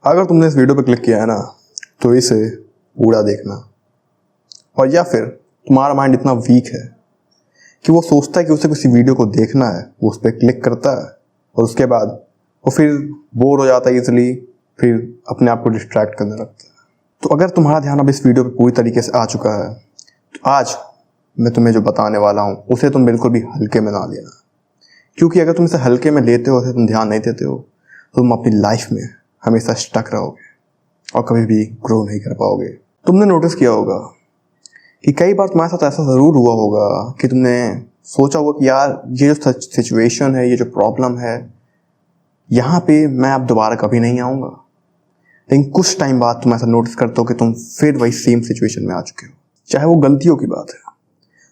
अगर तुमने इस वीडियो पर क्लिक किया है ना, तो इसे पूरा देखना। और या फिर तुम्हारा माइंड इतना वीक है कि वो सोचता है कि उसे किसी वीडियो को देखना है, वो उस पर क्लिक करता है और उसके बाद वो फिर बोर हो जाता है इजीली, फिर अपने आप को डिस्ट्रैक्ट करने लगता है। तो अगर तुम्हारा ध्यान अब इस वीडियो पर पूरी तरीके से आ चुका है, तो आज मैं तुम्हें जो बताने वाला हूँ उसे तुम बिल्कुल भी हल्के में ना लेना। क्योंकि अगर तुम इसे हल्के में लेते हो, तुम ध्यान नहीं देते हो, तो तुम अपनी लाइफ में हमेशा स्टक रहोगे और कभी भी ग्रो नहीं कर पाओगे। तुमने नोटिस किया होगा कि कई बार तुम्हारे साथ ऐसा ज़रूर हुआ होगा कि तुमने सोचा होगा कि यार ये जो सिचुएशन है, ये जो प्रॉब्लम है, यहाँ पे मैं अब दोबारा कभी नहीं आऊँगा। लेकिन कुछ टाइम बाद तुम ऐसा नोटिस करते हो कि तुम फिर वही सेम सिचुएशन में आ चुके हो। चाहे वो गलतियों की बात है,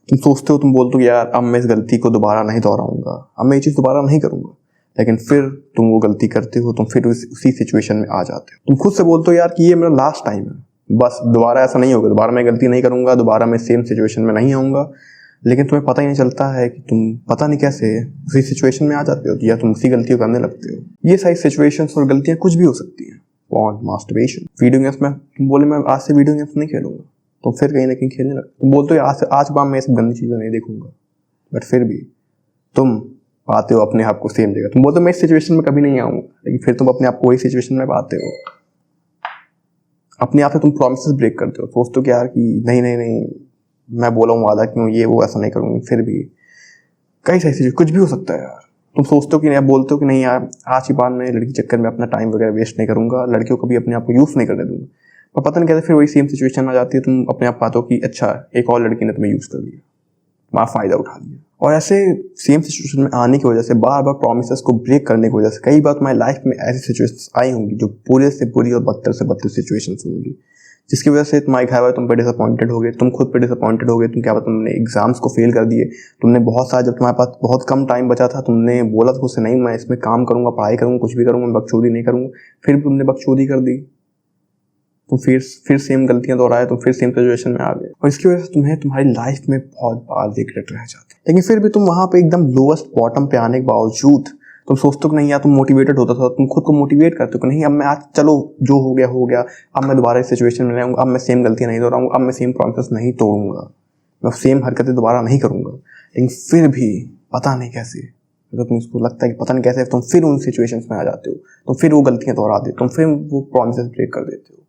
तुम सोचते हो, तुम बोलते हो यार अब मैं इस गलती को दोबारा नहीं दोहराऊंगा, अब मैं ये चीज़ दोबारा नहीं करूँगा। लेकिन फिर तुम वो गलती करते हो, तुम फिर उसी सिचुएशन में आ जाते हो। तुम खुद से बोलते हो यार कि ये मेरा लास्ट टाइम है, बस दोबारा ऐसा नहीं होगा, दोबारा मैं गलती नहीं करूँगा, दोबारा मैं सेम सिचुएशन में नहीं आऊँगा। लेकिन तुम्हें पता ही नहीं चलता है कि तुम पता नहीं कैसे उसी सिचुएशन में आ जाते हो या तुम उसी गलती को करने लगते हो। ये सारी सिचुएशंस और गलतियाँ कुछ भी हो सकती हैं। पॉर्न, मास्टरबेशन, वीडियो गेम्स में तुम बोले मैं आज से वीडियो गेम्स नहीं खेलूंगा, तो फिर कहीं ना कहीं खेलने लगते। तुम बोलते हो आज बाद मैं सब गंदी चीज़ें नहीं देखूंगा, बट फिर भी तुम पाते हो अपने आप को सेम जगह। तुम बोलते हो मैं इस सिचुएशन में कभी नहीं आऊँगा, लेकिन फिर तुम अपने आप को वही सिचुएशन में पाते हो। अपने आप से तुम प्रॉमिसेस ब्रेक करते हो, सोचते हो कि यार कि नहीं नहीं नहीं, मैं बोला हूँ वादा क्यों, ये वो ऐसा नहीं करूँगी। फिर भी कई सारी चीज़ें, कुछ भी हो सकता है यार। तुम सोचते हो कि नहीं, बोलते हो कि नहीं यार आज की बात में लड़की चक्कर में अपना टाइम वगैरह वेस्ट नहीं करूँगा, लड़कियों को भी अपने आप को यूज़ नहीं करने दूँगा। पर पता नहीं कैसे फिर वही सेम सिचुएशन आ जाती है। तुम अपने आप पाते हो कि अच्छा एक और लड़की ने तुम्हें यूज़ कर लिया, वहाँ फ़ायदा उठा लिया। और ऐसे सेम सिचुएशन में आने की वजह से, बार बार प्रॉमिसेस को ब्रेक करने की वजह से, कई बार तुम्हारी लाइफ में ऐसी सिचुएशंस आई होंगी जो बुरे से बुरी और बदतर से बदतर सिचुएशंस होंगी, जिसकी वजह से तुम्हारे घर वाले तुम पे डिसअपॉइंटेड हो गए, तुम खुद पे डिसअपॉइंटेड हो गए। तुम क्या पता तुमने एग्जाम्स को फेल कर दिए, तुमने बहुत सारा, जब तुम्हारे पास बहुत कम टाइम बचा था, तुमने बोला था खुद से नहीं मैं इसमें काम करूंगा, पढ़ाई करूंगा, कुछ भी करूंगा, मैं बकचोदी नहीं करूंगा, फिर भी तुमने बकचोदी कर दी। तुम फिर सेम गलतियां दोहराए, तुम फिर सेम सिचुएशन में आ गए, और इसकी वजह से तुम्हें तुम्हारी लाइफ में बहुत बार रिग्रेट रह जाता है। लेकिन फिर भी तुम वहां पे एकदम लोएस्ट बॉटम पे आने के बावजूद तुम सोचते हो कि नहीं यार, तुम मोटिवेटेड होता था, तुम खुद को मोटिवेट करते हो कि नहीं अब मैं आज, चलो जो हो गया हो गया, अब मैं दोबारा इस सिचुएशन में रहूंगा, अब मैं सेम गलतियां नहीं दोहराऊंगा, अब मैं सेम प्रॉमिसेस नहीं तोड़ूंगा, मैं सेम हरकतें दोबारा नहीं करूंगा। लेकिन फिर भी पता नहीं कैसे, अगर तुम इसको लगता है कि पता नहीं कैसे, तुम फिर उन सिचुएशंस में आ जाते हो, तुम फिर वो गलतियां दोहरा देते हो, तुम फिर वो प्रॉमिसेस ब्रेक कर देते हो।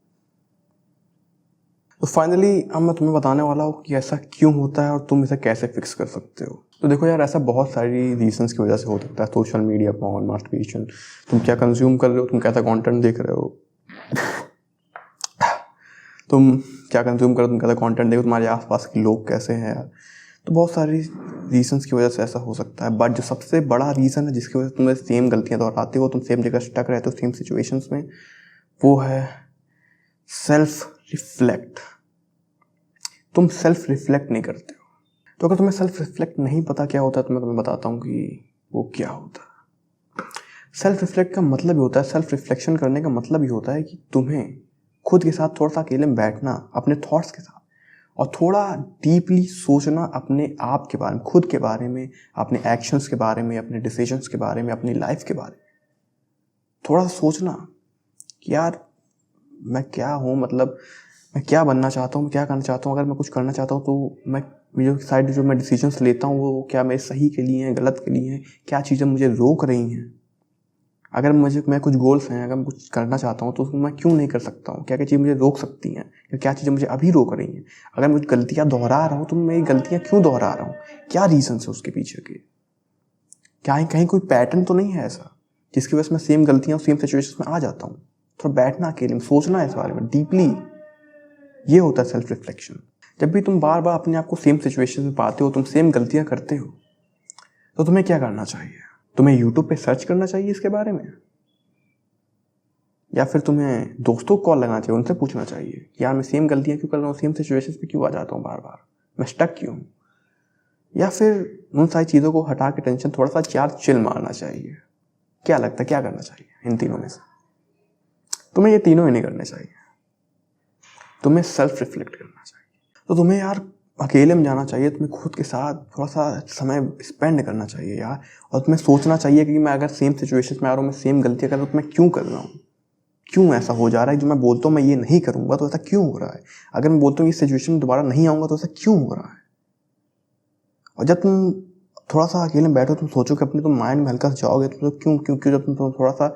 तो फाइनली अब मैं तुम्हें बताने वाला हूँ कि ऐसा क्यों होता है और तुम इसे कैसे फिक्स कर सकते हो। तो देखो यार, ऐसा बहुत सारी रीजंस की वजह से हो सकता है। सोशल मीडिया, पॉर्न, मास्टरबेशन, तुम क्या कंज्यूम कर रहे हो, तुम कैसा कंटेंट देख रहे हो, तुम क्या कंज्यूम कर रहे हो, तुम कैसा कंटेंट देखो, तुम्हारे आसपास के लोग कैसे हैं यार। तो बहुत सारी रीजंस की वजह से ऐसा हो सकता है। बट जो सबसे बड़ा रीज़न है जिसकी वजह से तुम्हें सेम गलतियाँ दोहराते हो, तुम सेम जगह स्टक रहते हो सेम सिचुएशंस में, वो है सेल्फ रिफ्लेक्ट। तुम सेल्फ रिफ्लेक्ट नहीं करते हो। तो अगर तुम्हें सेल्फ रिफ्लेक्ट नहीं पता क्या होता है, तो मैं तुम्हें बताता हूँ कि वो क्या होता है। सेल्फ रिफ्लेक्ट का मतलब ही होता है, सेल्फ रिफ्लेक्शन करने का मतलब ही होता है कि तुम्हें खुद के साथ थोड़ा सा अकेले में बैठना, अपने थॉट्स के साथ, और थोड़ा डीपली सोचना अपने आप के बारे में, खुद के बारे में, अपने एक्शंस के बारे में, अपने डिसीजंस के बारे में, अपनी लाइफ के बारे में। थोड़ा सा सोचना कि यार मैं क्या हूँ, मतलब मैं क्या बनना चाहता हूँ, मैं क्या करना चाहता हूँ। अगर मैं कुछ करना चाहता हूँ तो मैं जो मैं डिसीजंस लेता हूँ वो क्या मेरे सही के लिए हैं, गलत के लिए हैं, क्या चीज़ें मुझे रोक रही हैं। अगर मैं कुछ गोल्स हैं, अगर मैं कुछ करना चाहता हूँ तो उसको मैं क्यों नहीं कर सकता हूँ, क्या क्या चीज़ मुझे रोक सकती हैं, या क्या चीज़ें मुझे अभी रोक रही हैं। अगर मैं कुछ गलतियाँ दोहरा रहा हूँ तो मैं ये गलतियाँ क्यों दोहरा रहा हूँ, क्या रीजन है उसके पीछे के, क्या कहीं कोई पैटर्न तो नहीं है ऐसा जिसकी वजह से मैं सेम गलतियाँ सेम सिचुएशन में आ जाता हूँ। थोड़ा बैठना अकेले में, सोचना है इस बारे में डीपली, ये होता है सेल्फ रिफ्लेक्शन। जब भी तुम बार बार अपने आप को सेम सिचुएशन में पाते हो, तुम सेम गलतियां करते हो, तो तुम्हें क्या करना चाहिए? तुम्हें यूट्यूब पे सर्च करना चाहिए इसके बारे में, या फिर तुम्हें दोस्तों को कॉल लगाना चाहिए, उनसे पूछना चाहिए कि यार मैं सेम गलतियां क्यों कर रहा हूँ, सेम सिचुएशन पे क्यों आ जाता हूँ बार बार, मैं स्टक क्यों हूँ। या फिर उन सारी चीज़ों को हटा के टेंशन थोड़ा सा चार चिल मारना चाहिए। क्या लगता है क्या करना चाहिए इन तीनों में से? तुम्हें ये तीनों ही नहीं करने चाहिए, तुम्हें सेल्फ रिफ्लेक्ट करना चाहिए। तो तुम्हें यार अकेले में जाना चाहिए, तुम्हें खुद के साथ थोड़ा सा समय स्पेंड करना चाहिए यार, और तुम्हें सोचना चाहिए कि मैं अगर सेम सिचुएशन में आ रहा हूँ, मैं सेम गलतियाँ कर रहा हूँ, तो मैं क्यों कर रहा हूँ, क्यों ऐसा हो जा रहा है, जो मैं बोलता हूँ मैं ये नहीं करूँगा तो ऐसा क्यों हो रहा है, अगर मैं बोलता हूँ इस सिचुएशन में दोबारा नहीं आऊँगा तो ऐसा क्यों हो रहा है। और जब तुम थोड़ा सा अकेले बैठो, तुम सोचो कि अपने तुम माइंड में हल्का सा जाओगे, तो क्यों क्यों क्यों जब तुम थोड़ा सा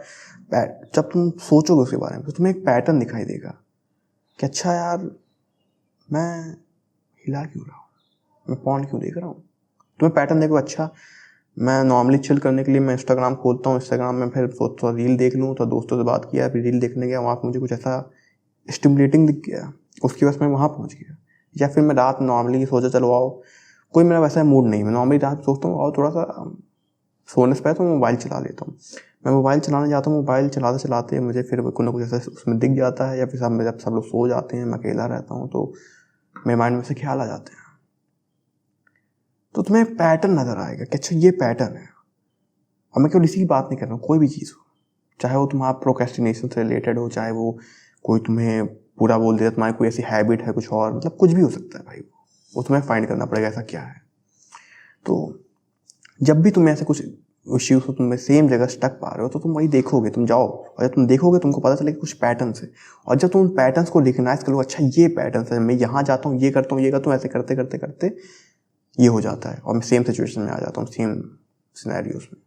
जब तुम सोचोगे उसके बारे में तो तुम्हें एक पैटर्न दिखाई देगा कि अच्छा यार मैं हिला क्यों रहा हूँ, मैं पॉन क्यों देख रहा हूँ। तुम्हें पैटर्न देखो, अच्छा मैं नॉर्मली चिल करने के लिए मैं इंस्टाग्राम खोलता हूँ, इंस्टाग्राम में फिर सोचता हूँ रील देख लूँ, तो दोस्तों से बात किया, फिर रील देखने गया, वहाँ पर मुझे कुछ ऐसा स्टिमुलेटिंग दिख गया, उसकी वजह से मैं वहाँ पहुँच गया। या फिर मैं रात नॉर्मली सोचा चलो आओ, कोई मेरा वैसा मूड नहीं, मैं नॉर्मली रात सोचता हूँ आओ थोड़ा सा सोने से पहले तो मोबाइल चला लेता हूँ। मैं मोबाइल चलाने जाता हूँ, मोबाइल चलाते चलाते मुझे फिर कुछ ना कुछ ऐसा उसमें दिख जाता है, या फिर जब सब लोग सो जाते हैं मैं अकेला रहता हूँ तो मेरे माइंड में से ख्याल आ जाते हैं। तो तुम्हें एक पैटर्न नजर आएगा कि अच्छा ये पैटर्न है। और मैं केवल इसी की बात नहीं कर रहा हूँ, कोई भी चीज़ हो, चाहे वो तुम्हारा प्रोक्रेस्टिनेशन से रिलेटेड हो, चाहे वो कोई तुम्हें पूरा बोल देता तुम्हारी कोई ऐसी हैबिट है कुछ और, मतलब कुछ भी हो सकता है भाई, वो तुम्हें फाइंड करना पड़ेगा ऐसा क्या है। तो जब भी तुम्हें ऐसे कुछ इश्यूज हो, तुम सेम जगह स्टक पा रहे हो, तो तुम वही देखोगे, तुम जाओ और जब तुम देखोगे तुमको पता चलेगा कुछ पैटर्न्स है। और जब तुम पैटर्न्स को रिकग्नाइज करोगे, अच्छा ये पैटर्न्स है, मैं यहाँ जाता हूँ, ये करता हूँ, ये करता हूँ, ऐसे करते करते करते ये हो जाता है और मैं सेम सिचुएशन में आ जाता हूँ, सेम सिनेरियोज में।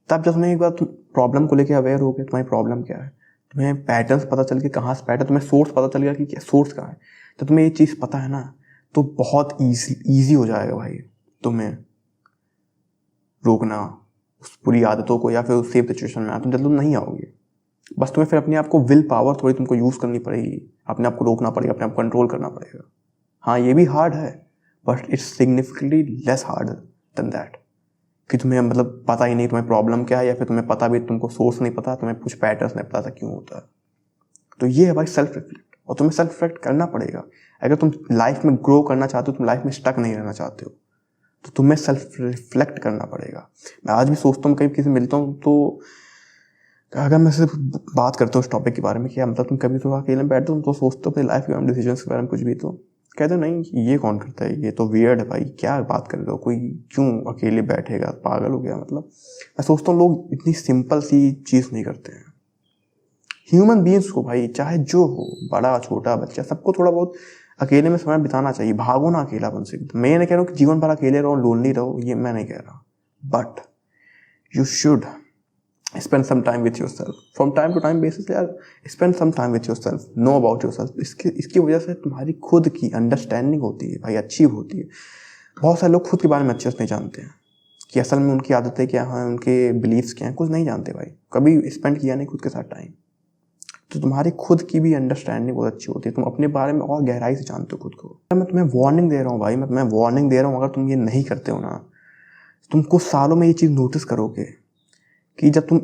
तब जब तुम्हें एक बार तुम प्रॉब्लम को लेकर अवेयर हो गए, तुम्हारी प्रॉब्लम क्या है, तुम्हें पैटर्न्स पता चल के कहाँ से पैटर्न, तुम्हें सोर्स पता चल गया कि सोर्स कहाँ है, तो तुम्हें ये चीज़ पता है ना, तो बहुत ईजी हो जाएगा भाई तुम्हें रोकना उस पूरी आदतों को, या फिर उस सेम सिचुएशन में तुम जल्द नहीं आओगे। बस तुम्हें फिर अपने आप को विल पावर थोड़ी तुमको यूज़ करनी पड़ेगी, अपने आप को रोकना पड़ेगा, अपने आप को कंट्रोल करना पड़ेगा। हाँ ये भी हार्ड है, but it's significantly less hard than that कि तुम्हें मतलब पता ही नहीं तुम्हें प्रॉब्लम क्या है, या फिर तुम्हें पता भी तुमको सोर्स नहीं पता, तुम्हें कुछ पैटर्न्स नहीं पता था क्यों होता है। तो ये है भाई सेल्फ रिफ्लेक्ट, और तुम्हें सेल्फ रिफ्लेक्ट करना पड़ेगा। अगर तुम लाइफ में ग्रो करना चाहते हो, तुम लाइफ में स्टक नहीं रहना चाहते हो, तो तुम्हें सेल्फ रिफ्लेक्ट करना पड़ेगा। मैं आज भी सोचता हूँ, कहीं किसी मिलता हूँ तो अगर मैं सिर्फ बात करता हूँ इस टॉपिक के बारे में, क्या मतलब तुम कभी थोड़ा अकेले बैठते हो तो सोचते हो अपनी लाइफ के डिसीजन के बारे में कुछ भी, तो कहते हो नहीं ये कौन करता है, ये तो वियर्ड है भाई, क्या बात कर रहे हो, कोई क्यों अकेले बैठेगा, पागल हो गया। मतलब मैं सोचता हूँ लोग इतनी सिंपल सी चीज़ नहीं करते हैं। ह्यूमन बीइंग्स को भाई चाहे जो हो, बड़ा छोटा बच्चा, सबको थोड़ा बहुत अकेले में समय बिताना चाहिए। भागो ना अकेलापन से। मैं नहीं कह रहा हूँ कि जीवन भर अकेले रहो, लोनली रहो, ये मैं नहीं कह रहा, but you should spend some time with yourself from time to time basis यार, spend some time with yourself, know about yourself। इसकी वजह से तुम्हारी खुद की अंडरस्टैंडिंग होती है भाई, अच्छी होती है। बहुत सारे लोग खुद के बारे में अच्छे से नहीं जानते हैं कि असल में उनकी आदतें क्या हैं, उनके बिलीव्स क्या हैं, कुछ नहीं जानते भाई, कभी स्पेंड किया नहीं खुद के साथ टाइम। तो तुम्हारी खुद की भी अंडरस्टैंडिंग बहुत अच्छी होती है, तुम अपने बारे में और गहराई से जानते हो खुद को। मैं तुम्हें वार्निंग दे रहा हूँ भाई, मैं तुम्हें वार्निंग दे रहा हूँ, अगर तुम ये नहीं करते हो ना, तुम कुछ सालों में ये चीज़ नोटिस करोगे कि जब तुम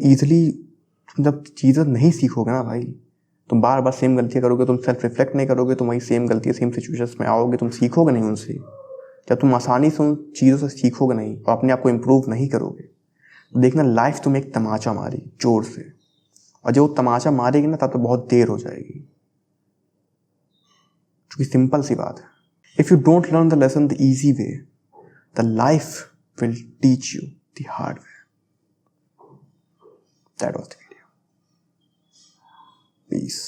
जब चीज़ें नहीं सीखोगे ना भाई, तुम बार बार सेम गलतियाँ करोगे, तुम सेल्फ रिफ्लेक्ट नहीं करोगे, तुम वही सेम गलतियाँ सेम सिचुएशंस में आओगे, तुम सीखोगे नहीं उनसे। जब तुम आसानी से उन चीज़ों से सीखोगे नहीं और अपने आप को इम्प्रूव नहीं करोगे, तो देखना लाइफ तुम्हें एक तमाचा मारी जोर से, और जब वो तमाचा मारेगी ना तब तो बहुत देर हो जाएगी। क्योंकि सिंपल सी बात है, if you don't learn the lesson the easy way, the life will teach you the hard way. That was the video. Peace.